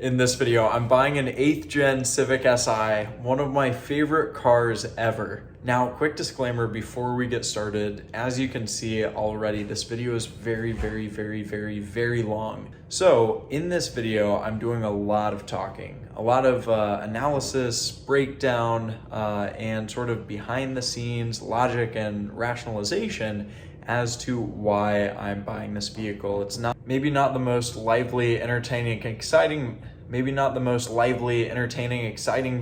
In this video, I'm buying an 8th gen Civic Si, one of my favorite cars ever. Now, quick disclaimer before we get started, as you can see already, this video is very long. So in this video, I'm doing a lot of talking, a lot of analysis, breakdown, and sort of behind the scenes logic and rationalization as to why I'm buying this vehicle. It's maybe not the most lively, entertaining, exciting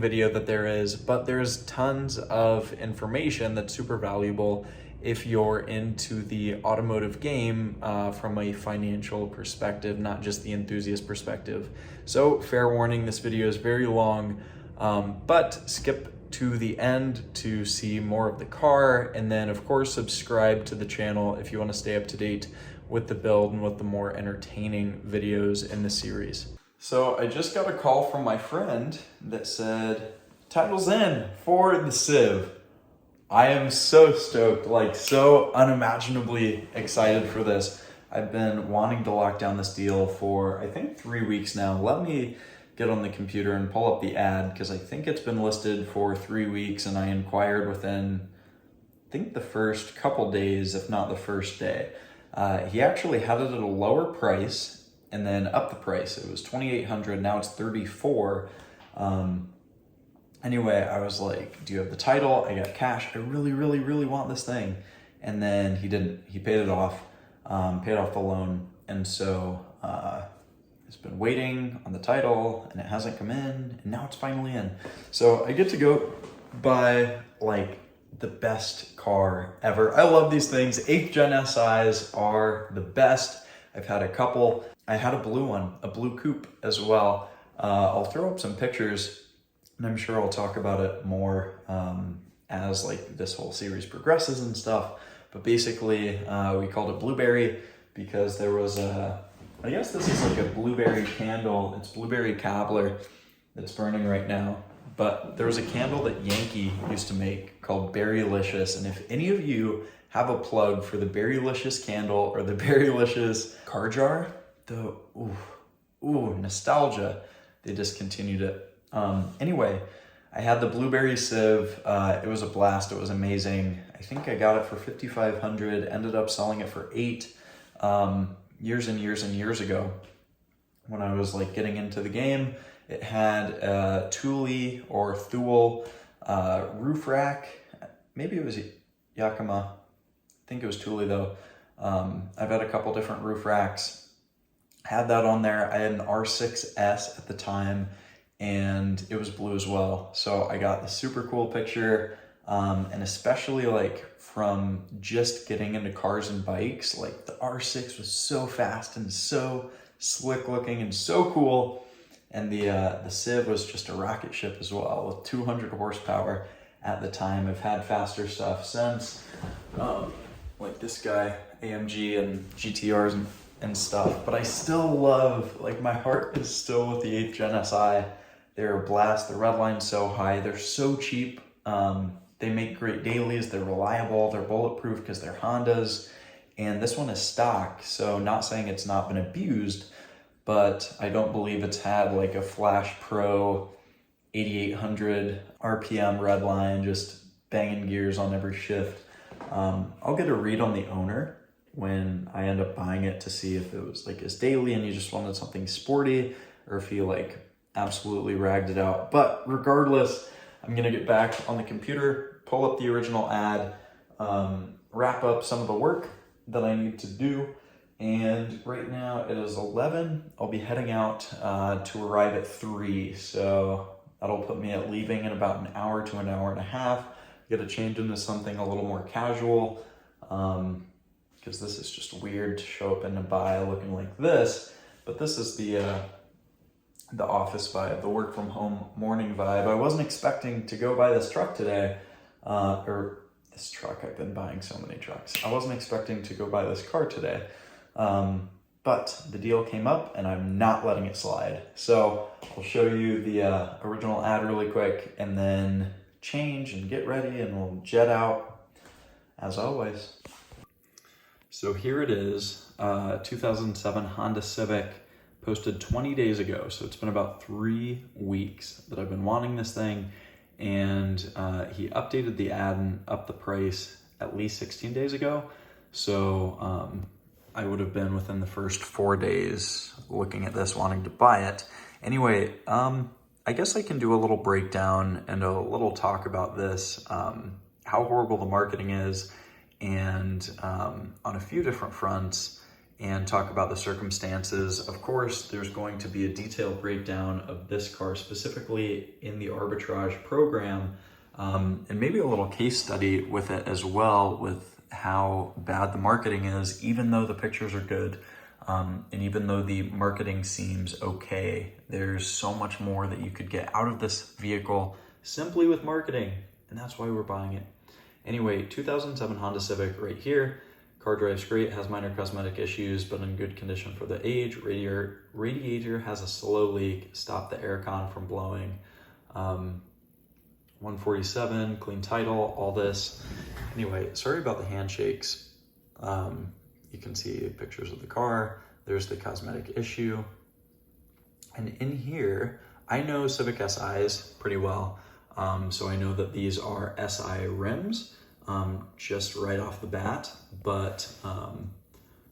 video that there is, but there's tons of information that's super valuable if you're into the automotive game from a financial perspective, not just the enthusiast perspective. So fair warning, this video is very long, but skip to the end to see more of the car, and then of course subscribe to the channel if you want to stay up to date with the build and with the more entertaining videos in the series. So I just got a call from my friend that said, title's in for the Civ. I am so stoked, like so unimaginably excited for this. I've been wanting to lock down this deal for, I think, 3 weeks now. Let me get on the computer and pull up the ad because I think it's been listed for 3 weeks and I inquired within, I think, the first couple days, if not the first day. He actually had it at a lower price and then up the price. It was $2,800, now it's $34. Anyway, I was like, do you have the title? I got cash. I really want this thing. And then he didn't. He paid it off, paid off the loan. And so it's been waiting on the title and it hasn't come in, and now it's finally in. So I get to go buy like the best car ever. I love these things. 8th gen SIs are the best. I've had a couple. I had a blue one, a blue coupe as well. I'll throw up some pictures and I'm sure I'll talk about it more as like this whole series progresses and stuff. But basically we called it Blueberry because there was I guess this is like a blueberry candle. It's blueberry cobbler that's burning right now. But there was a candle that Yankee used to make called Berrylicious. And if any of you have a plug for the Berrylicious candle or the Berrylicious car jar, nostalgia. They discontinued it. Anyway, I had the blueberry Civ. It was a blast. It was amazing. I think I got it for $5,500. Ended up selling it for $8,000 years and years ago when I was like getting into the game. It had a Thule or Thule roof rack. Maybe it was Yakima. I think it was Thule though. I've had a couple different roof racks. Had that on there. I had an R6S at the time and it was blue as well. So I got the super cool picture, and especially like from just getting into cars and bikes, like the R6 was so fast and so slick looking and so cool. And the Civ was just a rocket ship as well with 200 horsepower at the time. I've had faster stuff since, like this guy, AMG and GTRs and stuff, but I still love, like my heart is still with the 8th gen SI. They're a blast. The red line's so high. They're so cheap. They make great dailies. They're reliable. They're bulletproof because they're Hondas. And this one is stock. So not saying it's not been abused, but I don't believe it's had like a Flash Pro 8800 RPM red line, just banging gears on every shift. I'll get a read on the owner when I end up buying it to see if it was like his daily and he just wanted something sporty or if he like absolutely ragged it out. But regardless, I'm gonna get back on the computer, pull up the original ad, wrap up some of the work that I need to do. And right now it is 11. I'll be heading out to arrive at 3. So that'll put me at leaving in about an hour to an hour and a half. Get to change into something a little more casual. Because this is just weird to show up in a buy looking like this, but this is the office vibe, the work from home morning vibe. I wasn't expecting to go buy this truck today, or this truck. I've been buying so many trucks. I wasn't expecting to go buy this car today, but the deal came up and I'm not letting it slide. So I'll show you the original ad really quick and then change and get ready and we'll jet out as always. So here it is, 2007 Honda Civic, posted 20 days ago. So it's been about 3 weeks that I've been wanting this thing. And he updated the ad and upped the price at least 16 days ago. So I would have been within the first 4 days looking at this, wanting to buy it. Anyway, I guess I can do a little breakdown and a little talk about this, how horrible the marketing is, and on a few different fronts, and talk about the circumstances. Of course, there's going to be a detailed breakdown of this car specifically in the arbitrage program, and maybe a little case study with it as well, with how bad the marketing is, even though the pictures are good. And even though the marketing seems okay, there's so much more that you could get out of this vehicle simply with marketing, and that's why we're buying it. Anyway, 2007 Honda Civic right here. Car drives great, has minor cosmetic issues, but in good condition for the age. Radiator has a slow leak, stop the aircon from blowing. 147, clean title, all this. Anyway, sorry about the handshakes. You can see pictures of the car. There's the cosmetic issue. And in here, I know Civic Si's pretty well. So I know that these are Si rims, just right off the bat. But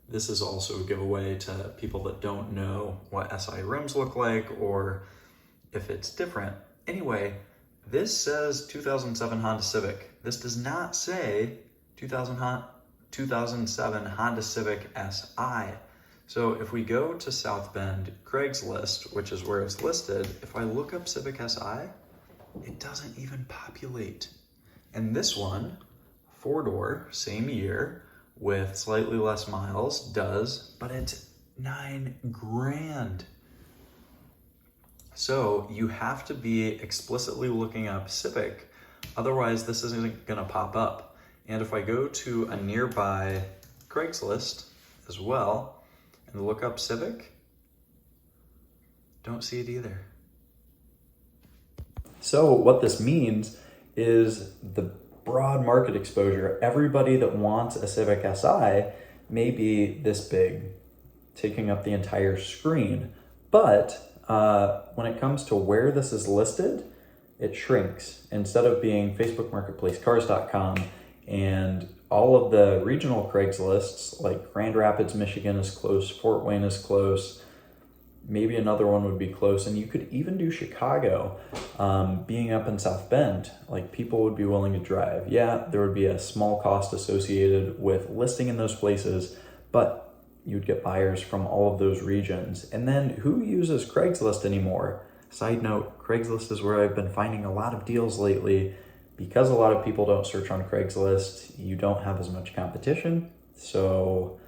this is also a giveaway to people that don't know what Si rims look like or if it's different. Anyway, this says 2007 Honda Civic. This does not say 2007 Honda Civic Si. So if we go to South Bend Craigslist, which is where it's listed, if I look up Civic Si, it doesn't even populate. And this one, 4-door, same year, with slightly less miles, does, but it's $9,000. So you have to be explicitly looking up Civic, otherwise this isn't gonna pop up. And if I go to a nearby Craigslist as well and look up Civic, don't see it either. So what this means is the broad market exposure. Everybody that wants a Civic Si may be this big, taking up the entire screen. But when it comes to where this is listed, it shrinks. Instead of being Facebook Marketplace, Cars.com, and all of the regional Craigslists, like Grand Rapids, Michigan is close, Fort Wayne is close, maybe another one would be close, and you could even do Chicago, being up in South Bend, like people would be willing to drive. Yeah, there would be a small cost associated with listing in those places, but you'd get buyers from all of those regions. And then who uses Craigslist anymore? Side note, Craigslist is where I've been finding a lot of deals lately. Because a lot of people don't search on Craigslist, you don't have as much competition. So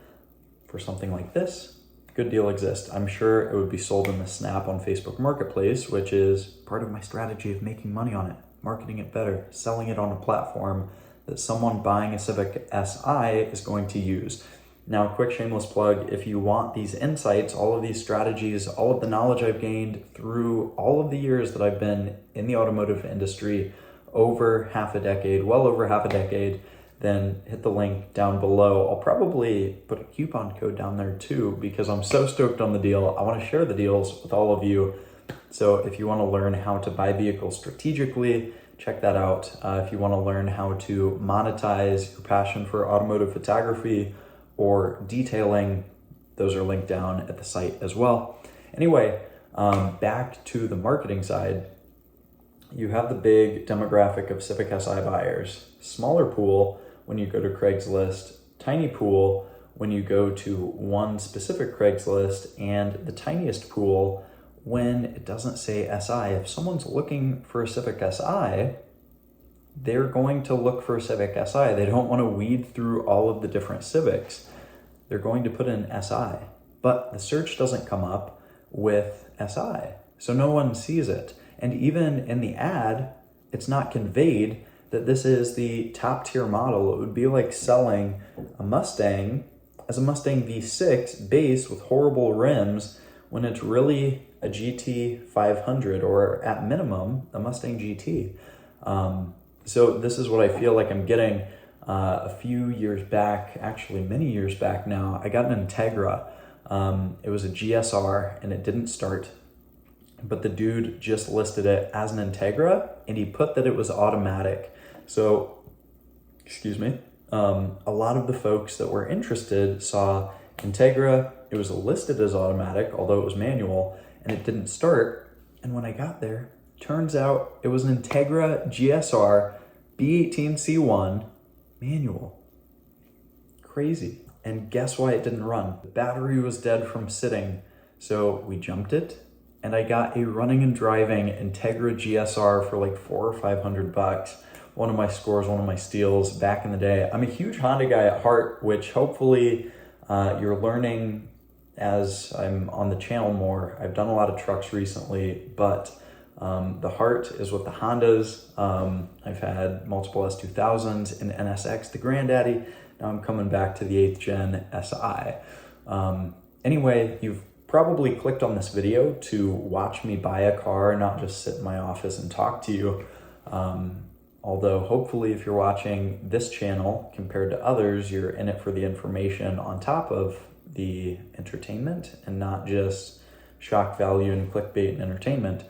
for something like this, good deal exists. I'm sure it would be sold in the Snap on Facebook Marketplace, which is part of my strategy of making money on it, marketing it better, selling it on a platform that someone buying a Civic Si is going to use. Now, quick shameless plug, if you want these insights, all of these strategies, all of the knowledge I've gained through all of the years that I've been in the automotive industry, over half a decade, well over half a decade, then hit the link down below. I'll probably put a coupon code down there too, because I'm so stoked on the deal. I want to share the deals with all of you. So if you want to learn how to buy vehicles strategically, check that out. If you want to learn how to monetize your passion for automotive photography or detailing, those are linked down at the site as well. Anyway, back to the marketing side. You have the big demographic of Civic Si buyers, smaller pool when you go to Craigslist, tiny pool when you go to one specific Craigslist, and the tiniest pool when it doesn't say Si. If someone's looking for a Civic Si, they're going to look for a Civic Si. They don't want to weed through all of the different Civics. They're going to put in Si, but the search doesn't come up with Si, so no one sees it. And even in the ad, it's not conveyed that this is the top tier model. It would be like selling a Mustang as a Mustang V6 base with horrible rims when it's really a GT 500 or at minimum a Mustang GT. So this is what I feel like I'm getting. A few years back, actually many years back now, I got an Integra. It was a GSR and it didn't start, but the dude just listed it as an Integra and he put that it was automatic. So, excuse me, a lot of the folks that were interested saw Integra, it was listed as automatic, although it was manual, and it didn't start. And when I got there, turns out it was an Integra GSR B18C1 manual. Crazy. And guess why it didn't run? The battery was dead from sitting. So we jumped it and I got a running and driving Integra GSR for like $400 or $500. One of my scores, one of my steals back in the day. I'm a huge Honda guy at heart, which hopefully you're learning as I'm on the channel more. I've done a lot of trucks recently, but the heart is with the Hondas. I've had multiple S2000s and NSX, the granddaddy. Now I'm coming back to the 8th gen SI. Anyway, you've probably clicked on this video to watch me buy a car, not just sit in my office and talk to you. Although hopefully if you're watching this channel compared to others, you're in it for the information on top of the entertainment and not just shock value and clickbait and entertainment.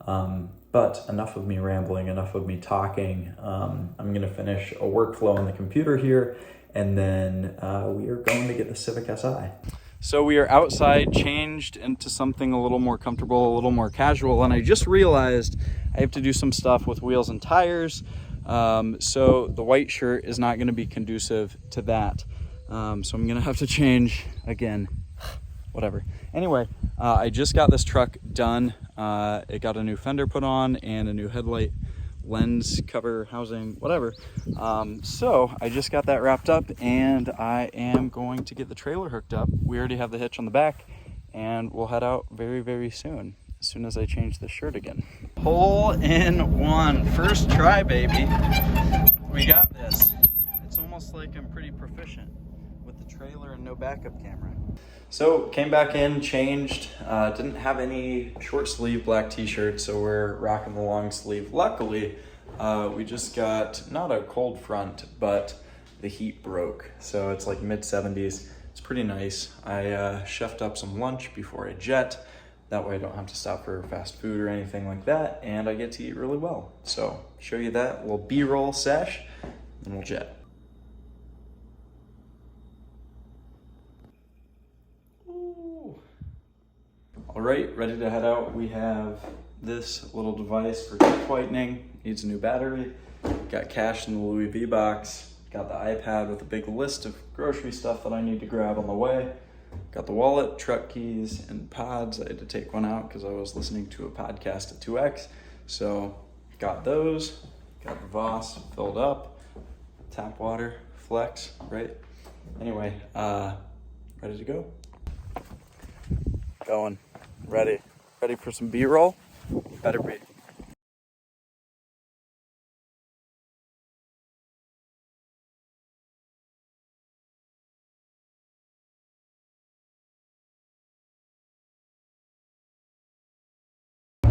But enough of me rambling, enough of me talking. I'm gonna finish a workflow on the computer here and then we are going to get the Civic Si. So we are outside, changed into something a little more comfortable, a little more casual, and I just realized I have to do some stuff with wheels and tires. So the white shirt is not gonna be conducive to that. So I'm gonna have to change again, whatever. Anyway, I just got this truck done. It got a new fender put on and a new headlight lens cover housing, whatever. So I just got that wrapped up and I am going to get the trailer hooked up. We already have the hitch on the back and we'll head out very, very soon as I change the shirt again. Hole in one, first try, baby. We got this. It's almost like I'm pretty proficient with the trailer and no backup camera. So came back in, changed, didn't have any short sleeve black t-shirt, so we're rocking the long sleeve. Luckily, we just got, not a cold front, but the heat broke. So it's like mid 70s, it's pretty nice. I chefed up some lunch before I jet. That way I don't have to stop for fast food or anything like that, and I get to eat really well. So show you that little B-roll sesh, and we'll jet. All right, ready to head out. We have this little device for teeth whitening, needs a new battery. Got cash in the Louis V box. Got the iPad with a big list of grocery stuff that I need to grab on the way. Got the wallet, truck keys, and pods. I had to take one out because I was listening to a podcast at 2X. So got those, got the Voss filled up, tap water, flex, right? Anyway, ready to go. Going. Ready for some B-roll? Better be.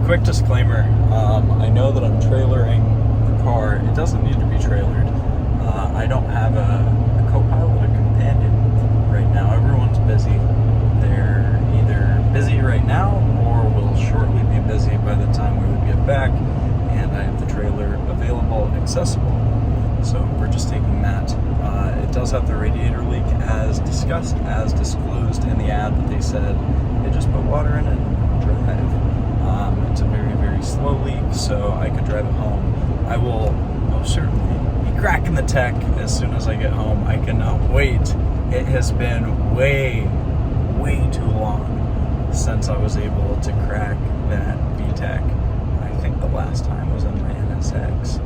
Quick disclaimer, I know that I'm trailering the car. It doesn't need to be trailered. I don't have a co-pilot, a companion right now. Everyone's busy. They're either busy right now or will shortly be busy by the time we would get back, and I have the trailer available and accessible. So we're just taking that. It does have the radiator leak as discussed, as disclosed in the ad that they said, they just put water in it, drive. It's a very, very slow leak, so I could drive it home. I will most certainly be cracking the tech as soon as I get home. I cannot wait. It has been way too long since I was able to crack that VTEC. I think the last time was in my NSX.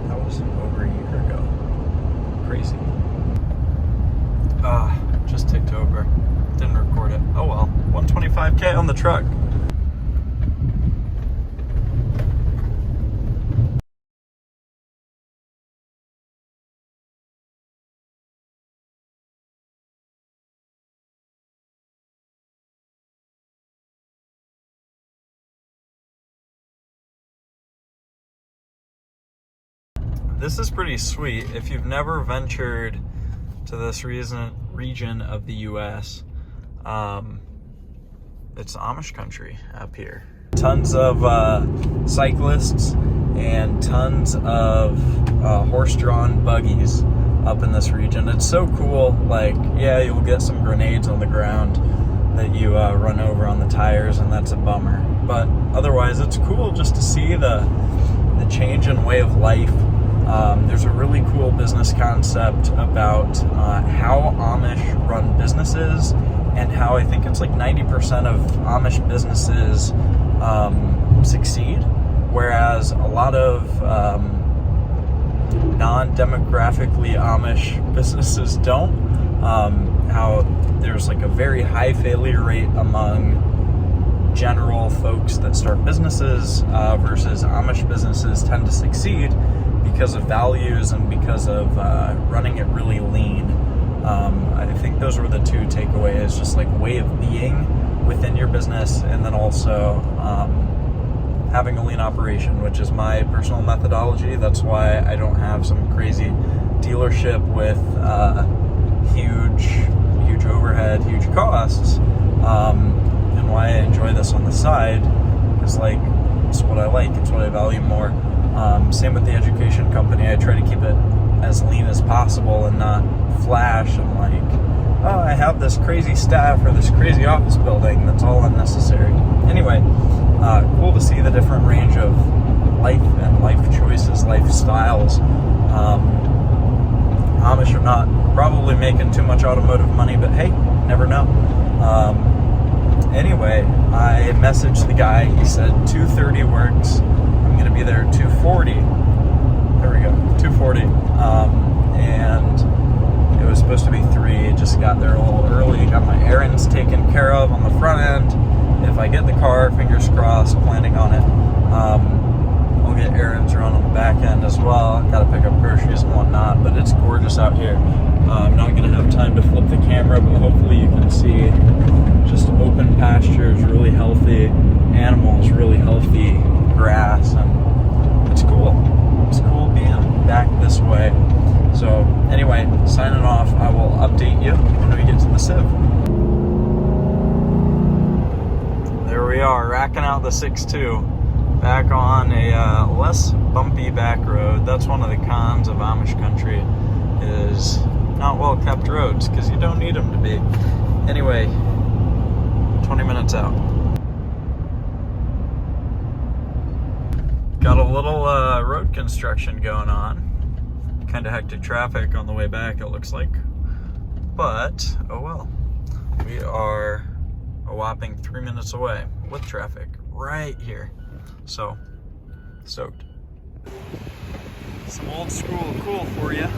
That was over a year ago. Crazy. Just ticked over. Didn't record it. Oh well. 125K on the truck. This is pretty sweet. If you've never ventured to this region of the US. It's Amish country up here. Tons of cyclists and tons of horse-drawn buggies up in this region. It's so cool. Like, yeah, you'll get some grenades on the ground that you run over on the tires, and that's a bummer. But otherwise, it's cool just to see the change in way of life. There's a really cool business concept about how Amish run businesses, and how I think it's like 90% of Amish businesses succeed, whereas a lot of non-demographically Amish businesses don't. How there's like a very high failure rate among general folks that start businesses versus Amish businesses tend to succeed because of values and because of running it really lean. I think those were the two takeaways, just like way of being within your business, and then also having a lean operation, which is my personal methodology. That's why I don't have some crazy dealership with huge overhead, huge costs, and why I enjoy this on the side, because like, it's what I like, it's what I value more. Same with the education company. I try to keep it as lean as possible and not flash and like, oh, I have this crazy staff or this crazy office building. That's all unnecessary. Anyway, cool to see the different range of life and life choices, lifestyles. Amish are not probably making too much automotive money, but hey, never know. Anyway, I messaged the guy. He said 2:30 works. I'm gonna be there at 2:40. There we go, 2:40. And it was supposed to be 3. Just got there a little early. Got my errands taken care of on the front end. If I get the car, fingers crossed, planning on it. I'll get errands run on the back end as well. Gotta pick up groceries and whatnot, but it's gorgeous out here. I'm not gonna have time to flip the camera, but hopefully you can see just open pastures, really healthy animals, really healthy grass, and it's cool. It's cool being back this way. So anyway, signing off. I will update you when we get to the Civ. There we are, racking out the 6.2. Back on a less bumpy back road. That's one of the cons of Amish country, is not well kept roads, because you don't need them to be. Anyway, 20 minutes out. Got a little road construction going on. Kind of hectic traffic on the way back, it looks like. But, oh well. We are a whopping 3 minutes away with traffic right here. So, stoked. Some old school cool for you.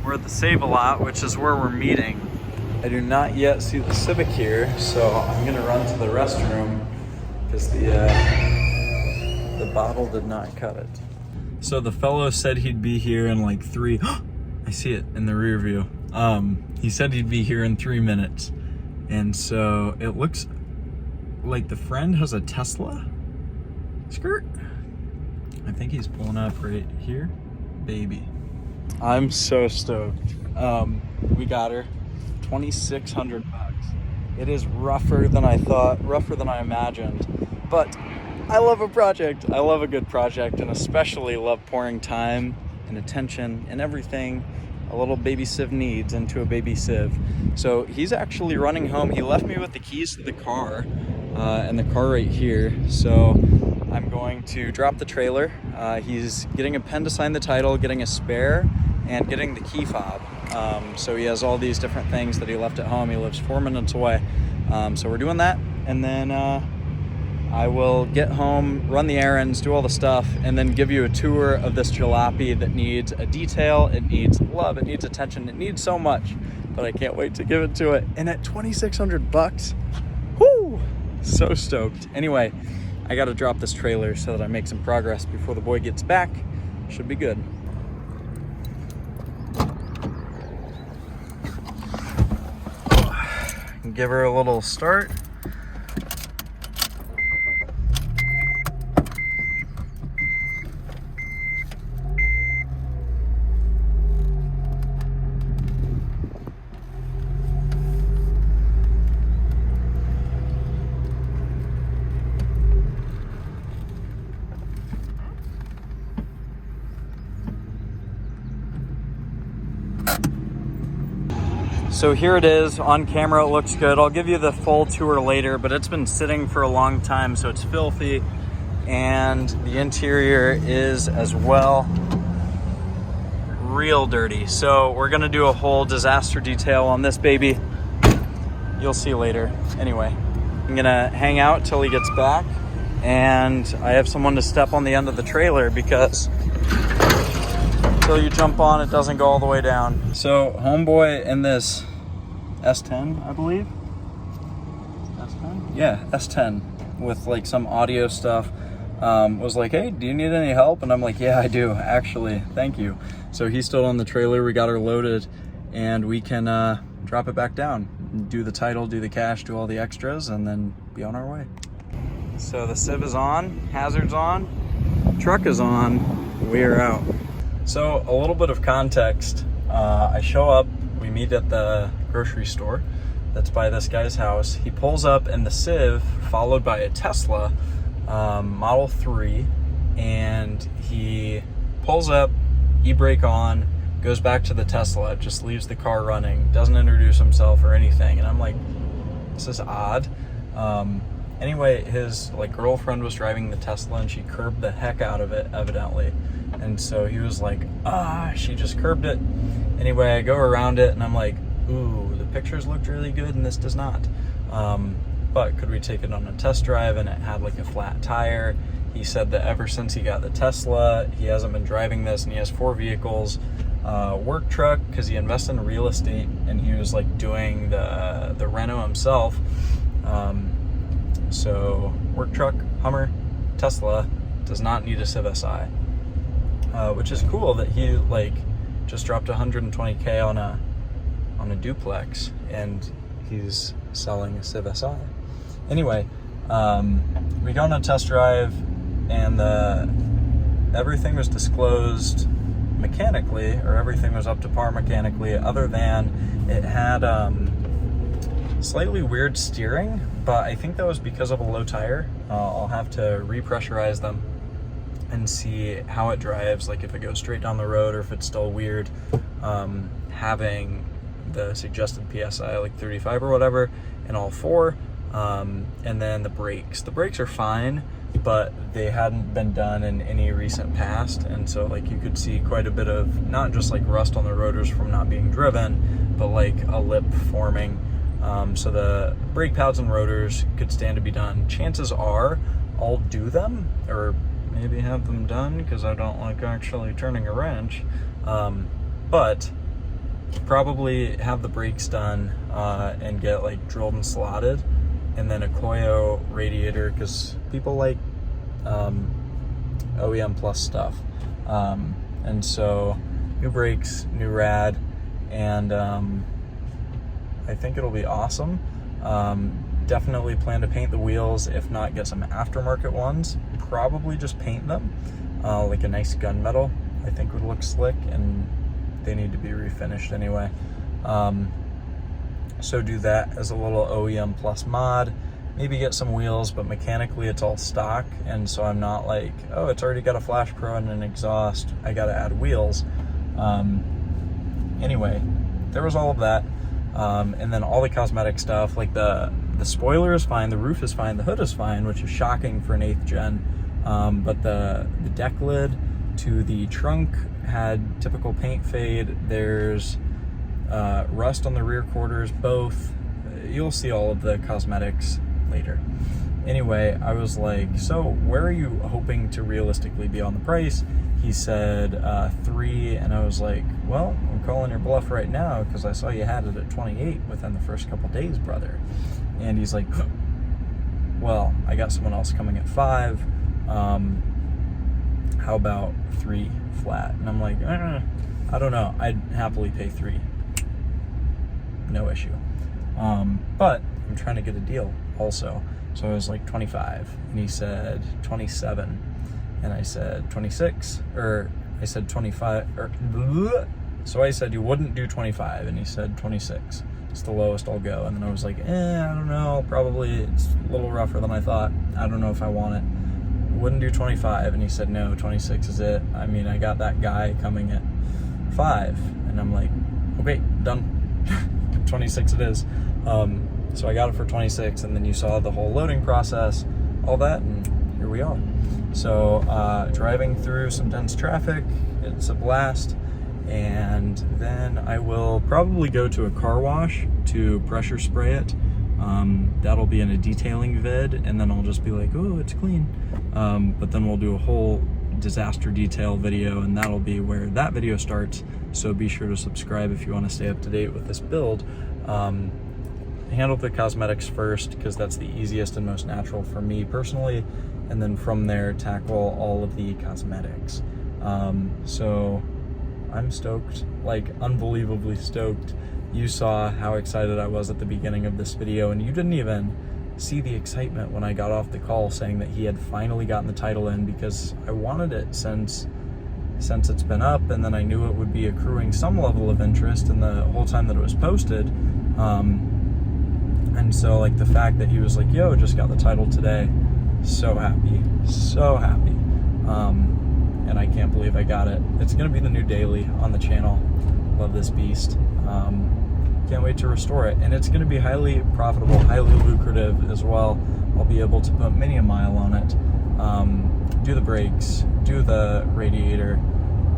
We're at the Save-A-Lot, which is where we're meeting. I do not yet see the Civic here, so I'm gonna run to the restroom because the bottle did not cut it. So the fellow said he'd be here in like 3. I see it in the rear view. He said he'd be here in 3 minutes, and so it looks like the friend has a Tesla. Skirt. I think he's pulling up right here. Baby. I'm so stoked. We got her. 2,600 bucks. It is rougher than I thought, rougher than I imagined. But I love a project. I love a good project, and especially love pouring time and attention and everything a little baby Civ needs into a baby Civ. So he's actually running home. He left me with the keys to the car and the car right here. So I'm going to drop the trailer. He's getting a pen to sign the title, getting a spare, and getting the key fob. So he has all these different things that he left at home. He lives 4 minutes away. So we're doing that, and then I will get home, run the errands, do all the stuff, and then give you a tour of this jalopy that needs a detail, it needs love, it needs attention, it needs so much, but I can't wait to give it to it. And at 2,600 bucks, whoo, so stoked. Anyway, I gotta drop this trailer so that I make some progress before the boy gets back. Should be good. Give her a little start. So here it is. On camera, it looks good. I'll give you the full tour later, but it's been sitting for a long time, so it's filthy. And the interior is as well. Real dirty. So we're gonna do a whole disaster detail on this baby. You'll see later. Anyway, I'm gonna hang out till he gets back, and I have someone to step on the end of the trailer because until you jump on, it doesn't go all the way down. So homeboy in this S10, I believe. S10? Yeah, S10 with like some audio stuff. Was like, hey, do you need any help? And I'm like, yeah, I do, actually, thank you. So he stood on the trailer, we got her loaded, and we can drop it back down, do the title, do the cash, do all the extras, and then be on our way. So the Civ is on, hazard's on, truck is on, we're out. So a little bit of context, I show up, we meet at the grocery store that's by this guy's house. He pulls up in the Civ, followed by a Tesla, Model 3, and he pulls up, e-brake on, goes back to the Tesla, just leaves the car running, doesn't introduce himself or anything, and I'm like, this is odd. Anyway, his like girlfriend was driving the Tesla and she curbed the heck out of it, evidently, and so he was like, she just curbed it. Anyway, I go around it and I'm like, ooh, the pictures looked really good and this does not. But could we take it on a test drive? And it had like a flat tire. He said that ever since he got the Tesla, he hasn't been driving this, and he has 4 vehicles. Work truck, because he invested in real estate, and he was like doing the reno himself. So work truck, Hummer, Tesla, does not need a Civic Si. Which is cool that he like just dropped 120K on a duplex, and he's selling a Civic Si. Anyway, we go on a test drive, and everything was disclosed mechanically, or everything was up to par mechanically, other than it had slightly weird steering, but I think that was because of a low tire. I'll have to repressurize them and see how it drives, like if it goes straight down the road or if it's still weird. Having the suggested PSI like 35 or whatever in all 4. And then the brakes. The brakes are fine, but they hadn't been done in any recent past, and so like you could see quite a bit of not just like rust on the rotors from not being driven, but like a lip forming. So the brake pads and rotors could stand to be done. Chances are I'll do them, or maybe have them done, because I don't like actually turning a wrench, but probably have the brakes done and get like drilled and slotted, and then a Koyo radiator, because people like OEM plus stuff. And so new brakes, new rad, and I think it'll be awesome. Definitely plan to paint the wheels, if not get some aftermarket ones. Probably just paint them like a nice gunmetal. I think would look slick, and they need to be refinished anyway. So do that as a little OEM plus mod. Maybe get some wheels, but mechanically it's all stock, and so I'm not like, oh, it's already got a Flash Pro and an exhaust, I gotta add wheels. Anyway, there was all of that. And then all the cosmetic stuff, like the spoiler is fine, the roof is fine, the hood is fine, which is shocking for an 8th gen. But the deck lid to the trunk had typical paint fade. There's rust on the rear quarters, both. You'll see all of the cosmetics later. Anyway, I was like, so where are you hoping to realistically be on the price? He said 3, and I was like, well, I'm calling your bluff right now because I saw you had it at 28 within the first couple days, brother. And he's like, well, I got someone else coming at 5. How about 3 flat? And I'm like, I don't know. I'd happily pay 3. No issue. But I'm trying to get a deal also. So I was like 25, and he said 27, and I said 26, or I said 25, or so I said you wouldn't do 25, and he said 26. It's the lowest I'll go. And then I was like, I don't know, probably it's a little rougher than I thought. I don't know if I want it. Wouldn't do 25, and he said no, 26 is it. I mean, I got that guy coming at 5, and I'm like, okay, done. 26 it is. So I got it for 26, and then you saw the whole loading process, all that, and here we are. So driving through some dense traffic, it's a blast. And then I will probably go to a car wash to pressure spray it. That'll be in a detailing vid, and then I'll just be like, oh, it's clean. But then we'll do a whole disaster detail video, and that'll be where that video starts. So be sure to subscribe if you want to stay up to date with this build. Handle the cosmetics first, because that's the easiest and most natural for me personally, and then from there tackle all of the cosmetics. So I'm stoked, like unbelievably stoked. You saw how excited I was at the beginning of this video, and you didn't even see the excitement when I got off the call saying that he had finally gotten the title in, because I wanted it since it's been up, and then I knew it would be accruing some level of interest in the whole time that it was posted. And so like the fact that he was like, yo, just got the title today, so happy, so happy. And I can't believe I got it. It's gonna be the new daily on the channel. Love this beast. Can't wait to restore it. And it's gonna be highly profitable, highly lucrative as well. I'll be able to put many a mile on it. Do the brakes, do the radiator,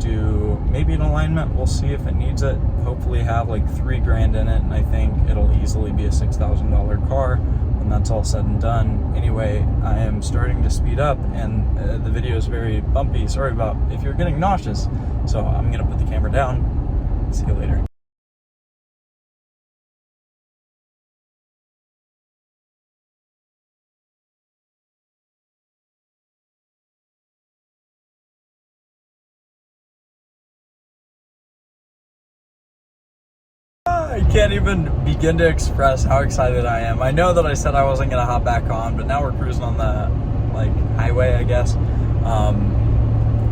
do maybe an alignment. We'll see if it needs it. Hopefully have like $3 grand in it, and I think it'll easily be a $6,000 car when that's all said and done. Anyway, I am starting to speed up, and the video is very bumpy. Sorry about if you're getting nauseous. So I'm gonna put the camera down. See you later. I can't even begin to express how excited I am. I know that I said I wasn't gonna hop back on, but now we're cruising on the highway, I guess.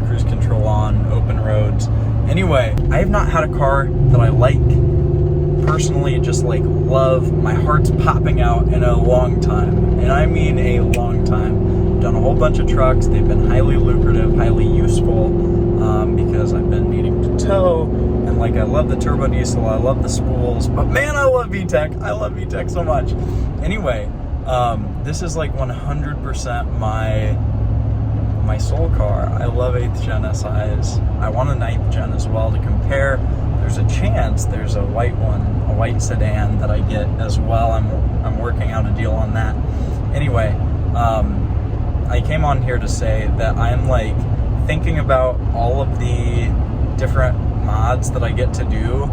Cruise control on, open roads. Anyway, I have not had a car that I like personally, just like love, my heart's popping out in a long time. And I mean a long time. Done a whole bunch of trucks. They've been highly lucrative, highly useful, because I've been needing to tow. And like, I love the turbo diesel, I love the spools, but man, I love VTEC. I love VTEC so much. Anyway, this is like 100% my soul car. I love 8th gen SIs. I want a 9th gen as well to compare. There's a chance there's a white one, a white sedan that I get as well. I'm working out a deal on that. Anyway, I came on here to say that I'm like thinking about all of the different mods that I get to do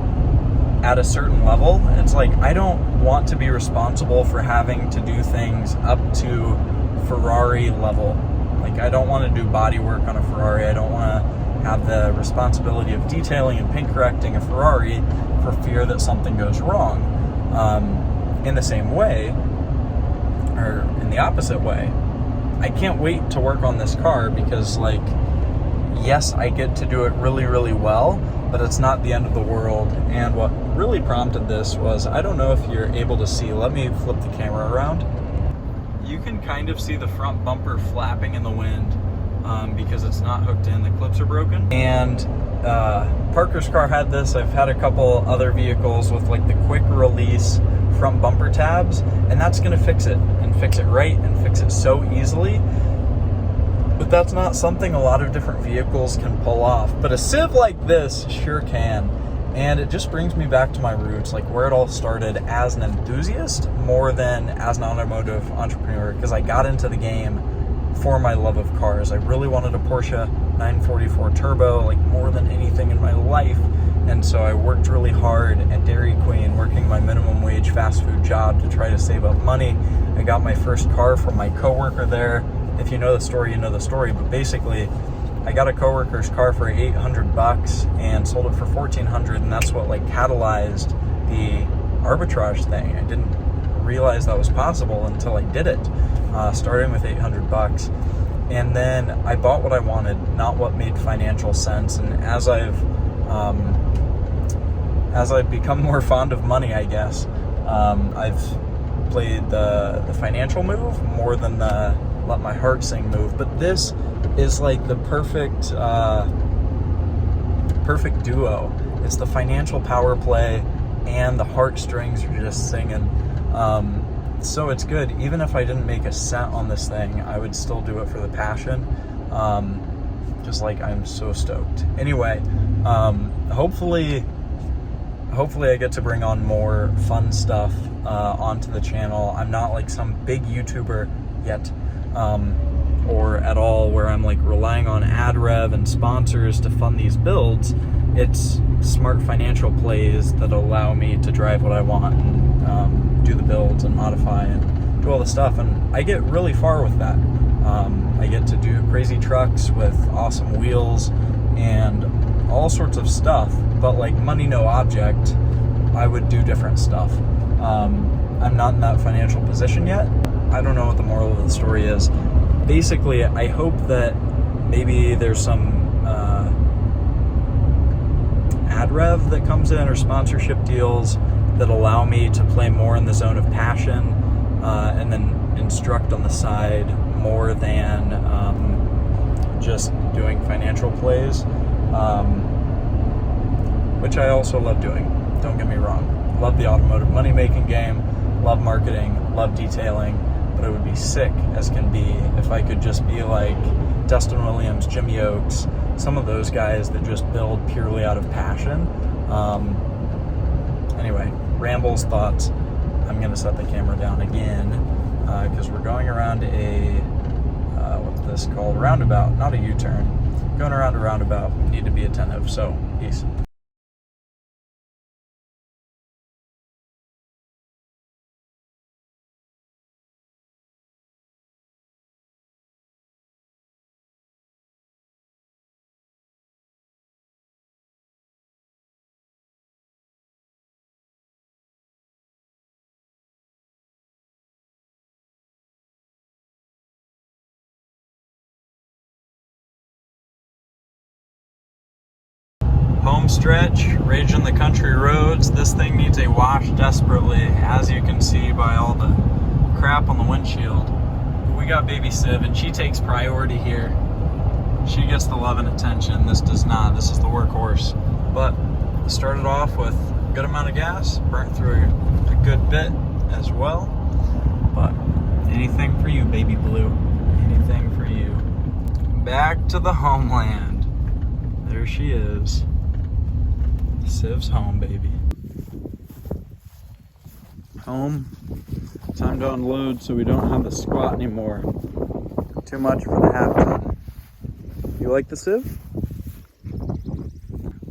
at a certain level. It's like, I don't want to be responsible for having to do things up to Ferrari level. Like, I don't want to do body work on a Ferrari. I don't want to have the responsibility of detailing and paint correcting a Ferrari for fear that something goes wrong. In the same way, or in the opposite way, I can't wait to work on this car, because like, yes, I get to do it really, really well, but it's not the end of the world. And what really prompted this was, I don't know if you're able to see, let me flip the camera around. You can kind of see the front bumper flapping in the wind, because it's not hooked in, the clips are broken. And Parker's car had this. I've had a couple other vehicles with like the quick release front bumper tabs, and that's gonna fix it, and fix it right, and fix it so easily. But that's not something a lot of different vehicles can pull off. But a Civ like this sure can. And it just brings me back to my roots, like where it all started as an enthusiast more than as an automotive entrepreneur, because I got into the game for my love of cars. I really wanted a Porsche 944 Turbo, like more than anything in my life. And so I worked really hard at Dairy Queen, working my minimum wage fast food job to try to save up money. I got my first car from my coworker there. If you know the story, you know the story. But basically, I got a coworker's car for $800 and sold it for $1,400, and that's what like catalyzed the arbitrage thing. I didn't realize that was possible until I did it, starting with $800. And then I bought what I wanted, not what made financial sense. And as I've become more fond of money, I guess, I've played the financial move more than the let my heart sing move. But this is like the perfect duo. It's the financial power play and the heartstrings are just singing. So it's good. Even if I didn't make a cent on this thing, I would still do it for the passion. Just like, I'm so stoked. Anyway, hopefully I get to bring on more fun stuff onto the channel. I'm not like some big YouTuber yet, or at all, where I'm like relying on ad rev and sponsors to fund these builds. It's smart financial plays that allow me to drive what I want and do the builds and modify and do all the stuff. And I get really far with that. I get to do crazy trucks with awesome wheels and all sorts of stuff, but like money no object, I would do different stuff. I'm not in that financial position yet. I don't know what the moral of the story is. Basically, I hope that maybe there's some ad rev that comes in, or sponsorship deals that allow me to play more in the zone of passion, and then instruct on the side more than just doing financial plays, which I also love doing. Don't get me wrong. Love the automotive money-making game, love marketing, love detailing, but it would be sick as can be if I could just be like Dustin Williams, Jimmy Oakes, some of those guys that just build purely out of passion. Anyway, rambles, thoughts. I'm gonna set the camera down again because we're going around a, what's this called? Roundabout, not a U-turn. Going around a roundabout, need to be attentive, so peace. Home stretch, raging the country roads. This thing needs a wash desperately, as you can see by all the crap on the windshield. We got baby Civ, and she takes priority here. She gets the love and attention. This does not. This is the workhorse. But started off with a good amount of gas, burnt through a good bit as well. But anything for you, baby blue. Anything for you. Back to the homeland. There she is. Civ's home, baby. Home. Time to unload so we don't have the squat anymore. Too much for the half ton. You like the Civ?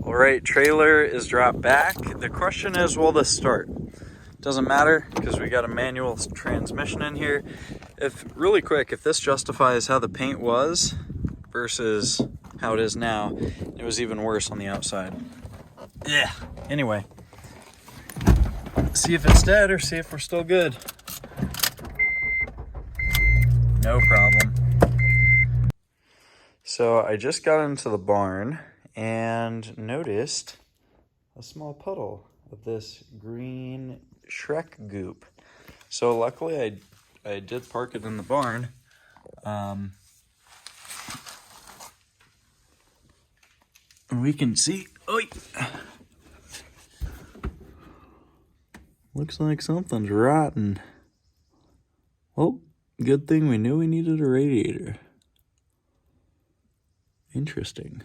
All right, trailer is dropped back. The question is, will this start? Doesn't matter because we got a manual transmission in here. Really quick, if this justifies how the paint was versus how it is now, it was even worse on the outside. Yeah. Anyway, see if it's dead or see if we're still good. No problem. So I just got into the barn and noticed a small puddle of this green Shrek goop. So luckily I did park it in the barn. We can see, looks like something's rotten. Well, good thing we knew we needed a radiator. Interesting.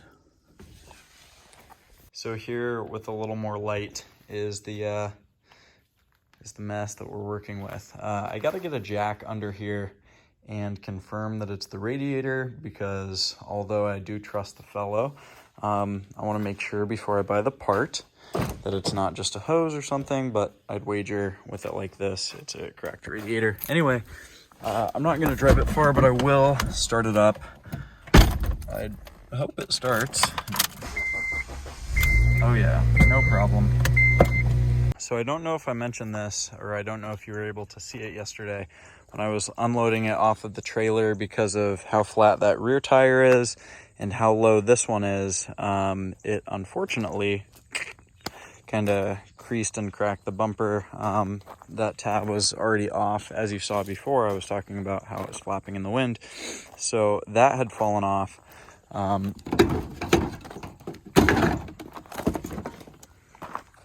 So here, with a little more light, is the mess that we're working with. I gotta get a jack under here and confirm that it's the radiator, because although I do trust the fellow, I want to make sure before I buy the part that it's not just a hose or something, but I'd wager with it like this, it's a cracked radiator. Anyway, I'm not going to drive it far, but I will start it up. I hope it starts. Oh yeah, no problem. So I don't know if I mentioned this, or I don't know if you were able to see it yesterday when I was unloading it off of the trailer because of how flat that rear tire is and how low this one is. It unfortunately kind of creased and cracked the bumper. That tab was already off. As you saw before, I was talking about how it was flapping in the wind. So that had fallen off.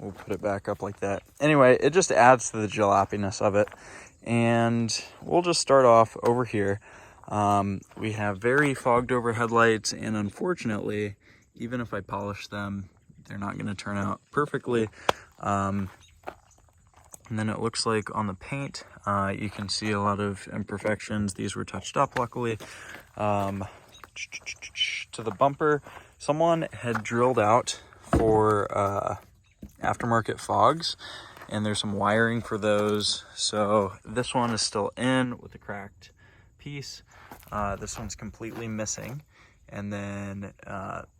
we'll put it back up like that. Anyway, it just adds to the jalopiness of it. And we'll just start off over here. We have very fogged over headlights, and unfortunately, even if I polish them, they're not going to turn out perfectly. And then it looks like on the paint, you can see a lot of imperfections. These were touched up, luckily. To the bumper, someone had drilled out for aftermarket fogs, and there's some wiring for those. So this one is still in with a cracked piece. This one's completely missing. And then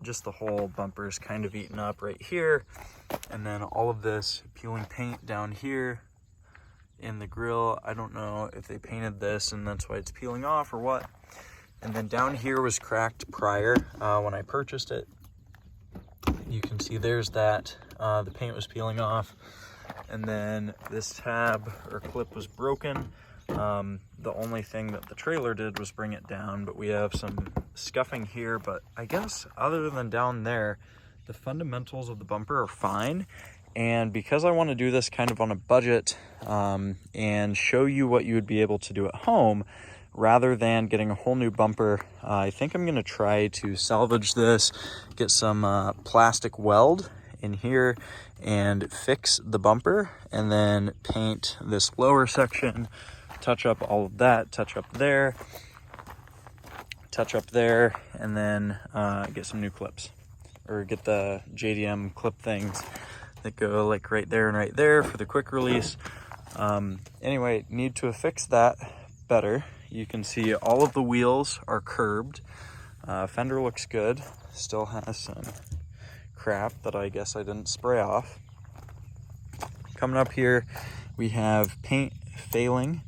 just the whole bumper is kind of eaten up right here. And then all of this peeling paint down here in the grill. I don't know if they painted this and that's why it's peeling off or what. And then down here was cracked prior when I purchased it. You can see there's that. The paint was peeling off. And then this tab or clip was broken. The only thing that the trailer did was bring it down, but we have some scuffing here. But I guess other than down there, the fundamentals of the bumper are fine. And because I want to do this kind of on a budget and show you what you would be able to do at home, rather than getting a whole new bumper, I think I'm going to try to salvage this, get some plastic weld in here and fix the bumper, and then paint this lower section, touch up all of that, touch up there, and then get some new clips, or get the JDM clip things that go like right there and right there for the quick release. Anyway, need to fix that better. You can see all of the wheels are curbed. Fender looks good, still has some crap that I guess I didn't spray off. Coming up here, we have paint failing.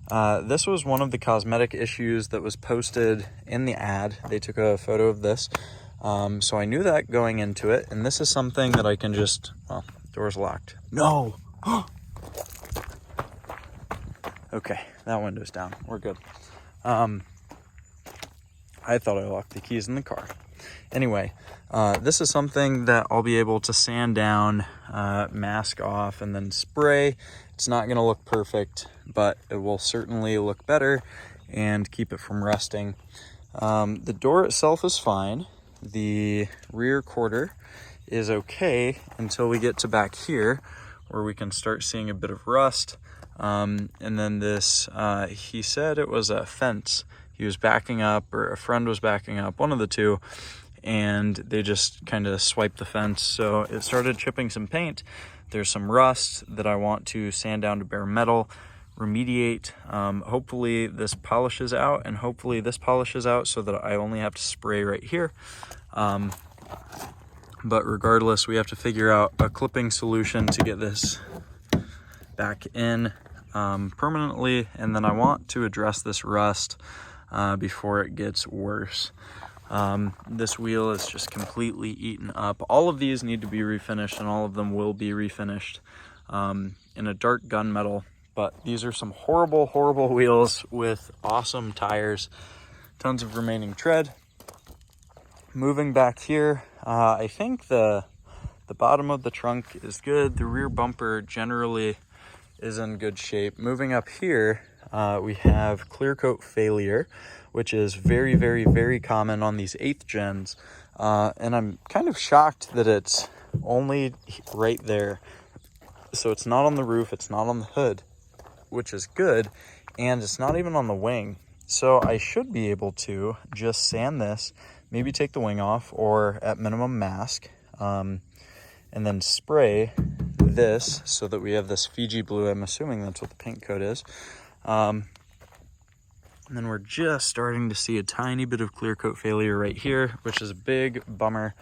This was one of the cosmetic issues that was posted in the ad. They took a photo of this. So I knew that going into it, and this is something that I can just, well, door's locked. No! Okay, that window's down. We're good. I thought I locked the keys in the car. Anyway, this is something that I'll be able to sand down, mask off, and then spray. It's not going to look perfect, but it will certainly look better and keep it from rusting. The door itself is fine. The rear quarter is okay until we get to back here, where we can start seeing a bit of rust. And then this, he said it was a fence. He was backing up, or a friend was backing up, one of the two, and they just kind of swiped the fence. So it started chipping some paint. There's some rust that I want to sand down to bare metal, remediate. Hopefully this polishes out, and hopefully this polishes out so that I only have to spray right here. But regardless, we have to figure out a clipping solution to get this back in permanently, and then I want to address this rust before it gets worse. This wheel is just completely eaten up. All of these need to be refinished, and all of them will be refinished in a dark gunmetal. But these are some horrible, horrible wheels with awesome tires, tons of remaining tread. Moving back here, I think the bottom of the trunk is good. The rear bumper generally is in good shape. Moving up here, we have clear coat failure, which is very, very, very common on these 8th gens. And I'm kind of shocked that it's only right there. So it's not on the roof, it's not on the hood, which is good. And it's not even on the wing. So I should be able to just sand this, maybe take the wing off, or at minimum mask, and then spray this so that we have this Fiji blue. I'm assuming that's what the paint coat is. And then we're just starting to see a tiny bit of clear coat failure right here, which is a big bummer.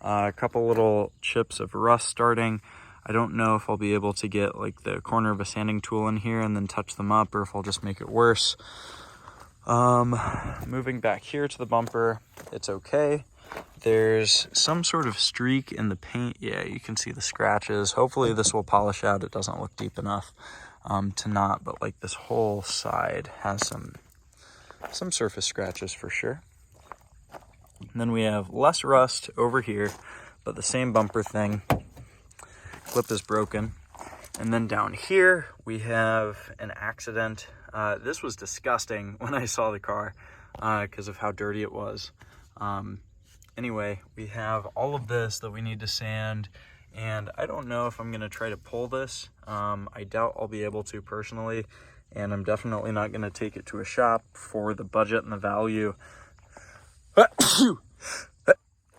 A couple little chips of rust starting. I don't know if I'll be able to get like the corner of a sanding tool in here and then touch them up, or if I'll just make it worse. Moving back here to the bumper, it's okay. There's some sort of streak in the paint. Yeah, you can see the scratches. Hopefully this will polish out. It doesn't look deep enough to not, but like this whole side has some surface scratches for sure. And then we have less rust over here, but the same bumper thing. clip is broken. And then down here, we have an accident. This was disgusting when I saw the car because of how dirty it was. Anyway, we have all of this that we need to sand, and I don't know if I'm gonna try to pull this. I doubt I'll be able to personally, and I'm definitely not gonna take it to a shop for the budget and the value.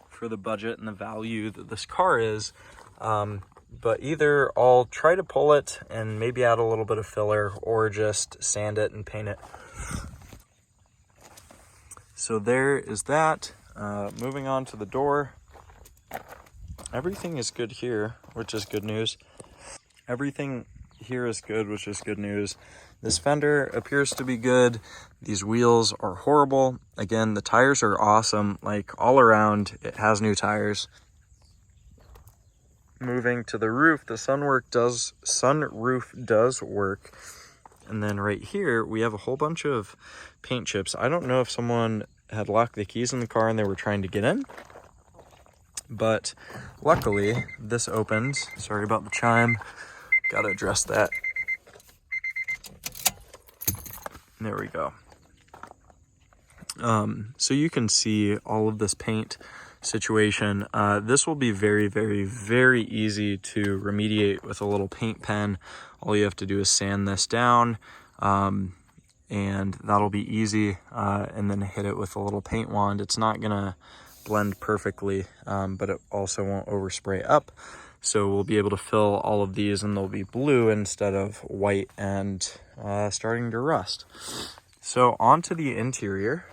For the budget and the value that this car is. But either I'll try to pull it and maybe add a little bit of filler, or just sand it and paint it. So there is that. Moving on to the door. Everything is good here, which is good news. Everything here is good, which is good news. This fender appears to be good. These wheels are horrible. Again, the tires are awesome. Like, all around, it has new tires. Moving to the roof, the sunroof does work. And then right here, we have a whole bunch of paint chips. I don't know if someone had locked the keys in the car and they were trying to get in, but luckily this opens. Sorry about the chime, gotta address that. There we go. So you can see all of this paint situation. This will be very, very, very easy to remediate with a little paint pen. All you have to do is sand this down, and that'll be easy, and then hit it with a little paint wand. It's not gonna blend perfectly, but it also won't overspray up. So we'll be able to fill all of these, and they'll be blue instead of white and starting to rust. So onto the interior.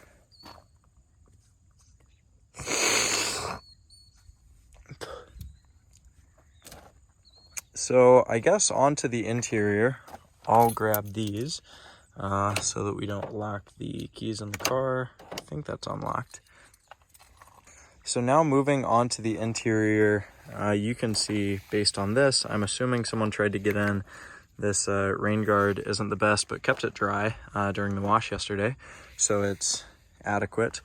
So I guess onto the interior, I'll grab these so that we don't lock the keys in the car. I think that's unlocked. So now moving on to the interior, you can see based on this, I'm assuming someone tried to get in. This rain guard isn't the best, but kept it dry during the wash yesterday, so it's adequate.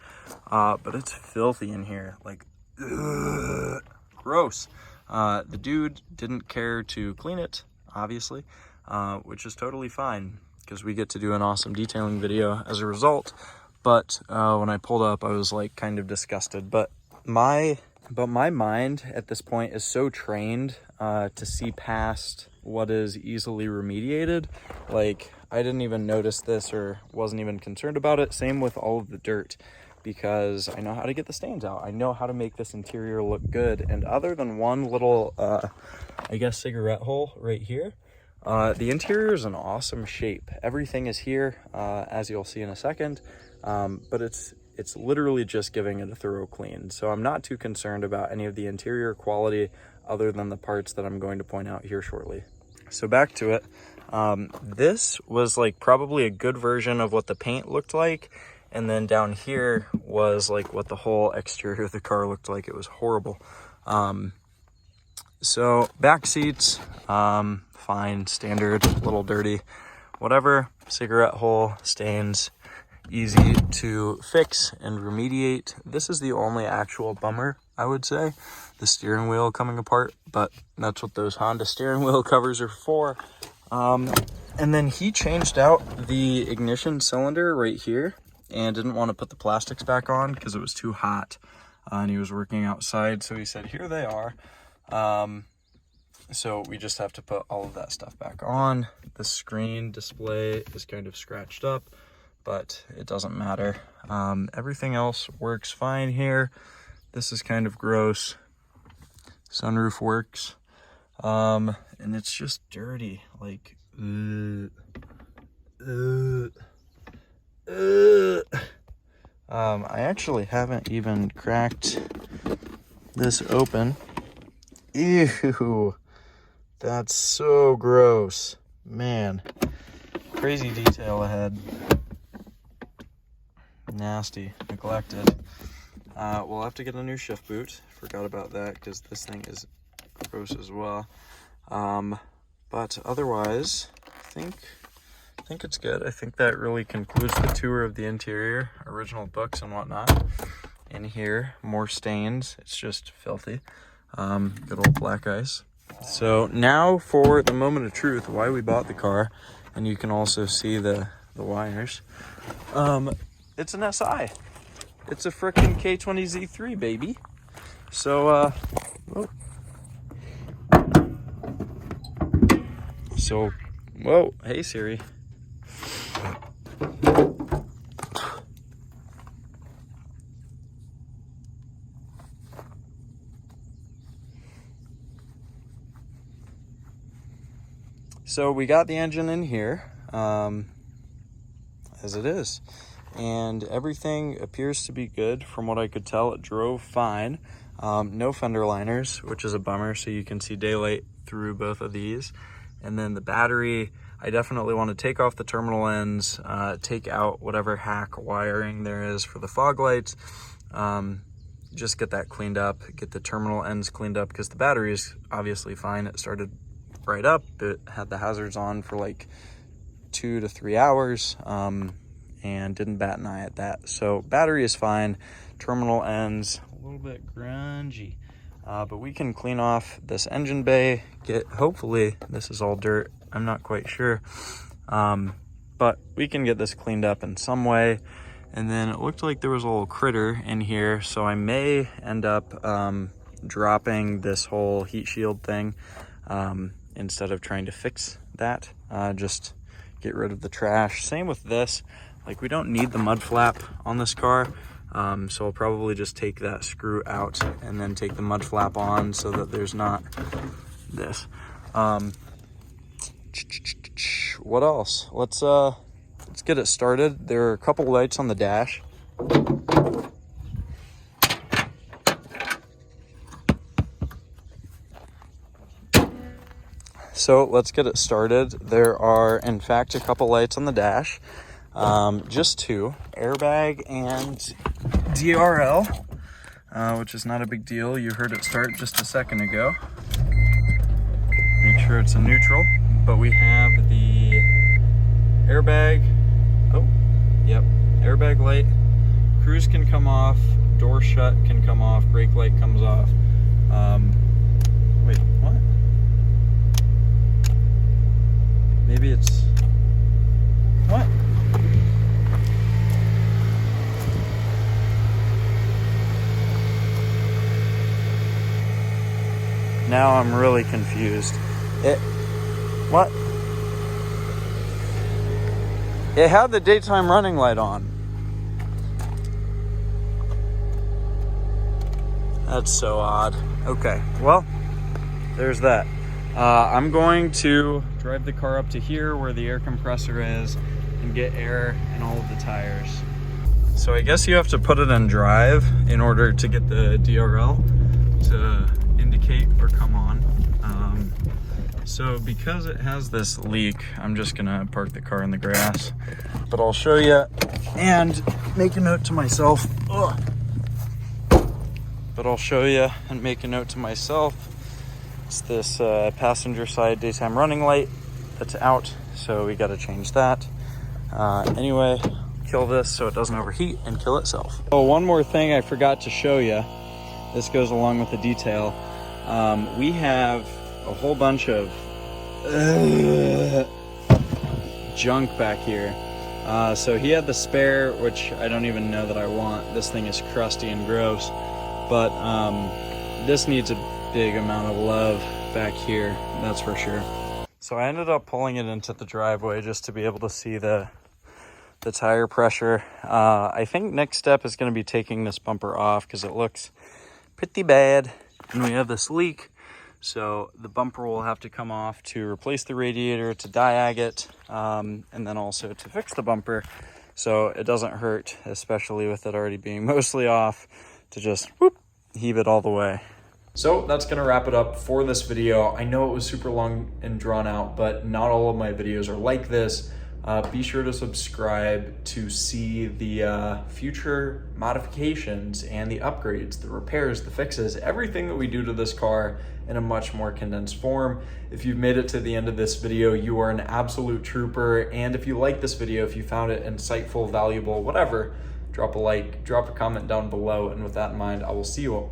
But it's filthy in here, like, ugh, gross. The dude didn't care to clean it, obviously, which is totally fine because we get to do an awesome detailing video as a result. But when I pulled up, I was like kind of disgusted. But my mind at this point is so trained to see past what is easily remediated. Like, I didn't even notice this or wasn't even concerned about it. Same with all of the dirt, because I know how to get the stains out. I know how to make this interior look good. And other than one little, I guess, cigarette hole right here, the interior is in awesome shape. Everything is here, as you'll see in a second, but it's literally just giving it a thorough clean. So I'm not too concerned about any of the interior quality other than the parts that I'm going to point out here shortly. So back to it. This was like probably a good version of what the paint looked like. And then down here was like what the whole exterior of the car looked like. It was horrible. So back seats, fine, standard, a little dirty, whatever. Cigarette hole, stains, easy to fix and remediate. This is the only actual bummer, I would say, the steering wheel coming apart, but that's what those Honda steering wheel covers are for. And then he changed out the ignition cylinder right here and didn't want to put the plastics back on because it was too hot, and he was working outside. So he said, here they are. So we just have to put all of that stuff back on. The screen display is kind of scratched up, but it doesn't matter. Everything else works fine here. This is kind of gross. Sunroof works. And it's just dirty, like, I actually haven't even cracked this open. Ew, that's so gross, man. Crazy detail ahead. Nasty, neglected. We'll have to get a new shift boot. Forgot about that because this thing is gross as well. But otherwise, I think it's good. I think that really concludes the tour of the interior, original books and whatnot. In here, more stains. It's just filthy. Good old black ice. So now for the moment of truth, why we bought the car, and you can also see the wires. It's an SI. It's a frickin' K20Z3, baby. So, whoa, hey Siri. So we got the engine in here, as it is, and everything appears to be good. From what I could tell, it drove fine. No fender liners, which is a bummer, so you can see daylight through both of these. And then the battery, I definitely want to take off the terminal ends, take out whatever hack wiring there is for the fog lights, just get that cleaned up, get the terminal ends cleaned up, because the battery is obviously fine. It started right up. It had the hazards on for like 2 to 3 hours, and didn't bat an eye at that. So battery is fine. Terminal ends a little bit grungy, but we can clean off this engine bay, hopefully this is all dirt, I'm not quite sure, but we can get this cleaned up in some way. And then it looked like there was a little critter in here, so I may end up dropping this whole heat shield thing, instead of trying to fix that. Just get rid of the trash. Same with this, like we don't need the mud flap on this car, so I'll probably just take that screw out and then take the mud flap on so that there's not this. What else? Let's get it started. There are a couple lights on the dash. So let's get it started. There are, in fact, a couple lights on the dash. Just two, airbag and DRL, which is not a big deal. You heard it start just a second ago. Make sure it's a neutral, but we have the airbag. Oh, yep, airbag light. Cruise can come off, door shut can come off, brake light comes off. Wait, what? Maybe it's, what? Now I'm really confused. What? It had the daytime running light on. That's so odd. Okay, well, there's that. I'm going to drive the car up to here where the air compressor is and get air in all of the tires. So I guess you have to put it in drive in order to get the DRL to indicate or come on. So because it has this leak, I'm just gonna park the car in the grass, but I'll show you and make a note to myself. But I'll show you and make a note to myself. It's this passenger side daytime running light that's out, so we got to change that. Anyway, kill this so it doesn't overheat and kill itself. Oh, one more thing I forgot to show you. This goes along with the detail. We have a whole bunch of junk back here. So he had the spare, which I don't even know that I want. This thing is crusty and gross, but this needs a big amount of love back here, that's for sure. So I ended up pulling it into the driveway just to be able to see the tire pressure. I think next step is going to be taking this bumper off because it looks pretty bad and we have this leak. So the bumper will have to come off to replace the radiator, to diag it, and then also to fix the bumper so it doesn't hurt, especially with it already being mostly off, to just whoop, heave it all the way. So that's gonna wrap it up for this video. I know it was super long and drawn out, but not all of my videos are like this. Be sure to subscribe to see the future modifications and the upgrades, the repairs, the fixes, everything that we do to this car in a much more condensed form. If you've made it to the end of this video, you are an absolute trooper. And if you like this video, if you found it insightful, valuable, whatever, drop a like, drop a comment down below. And with that in mind, I will see you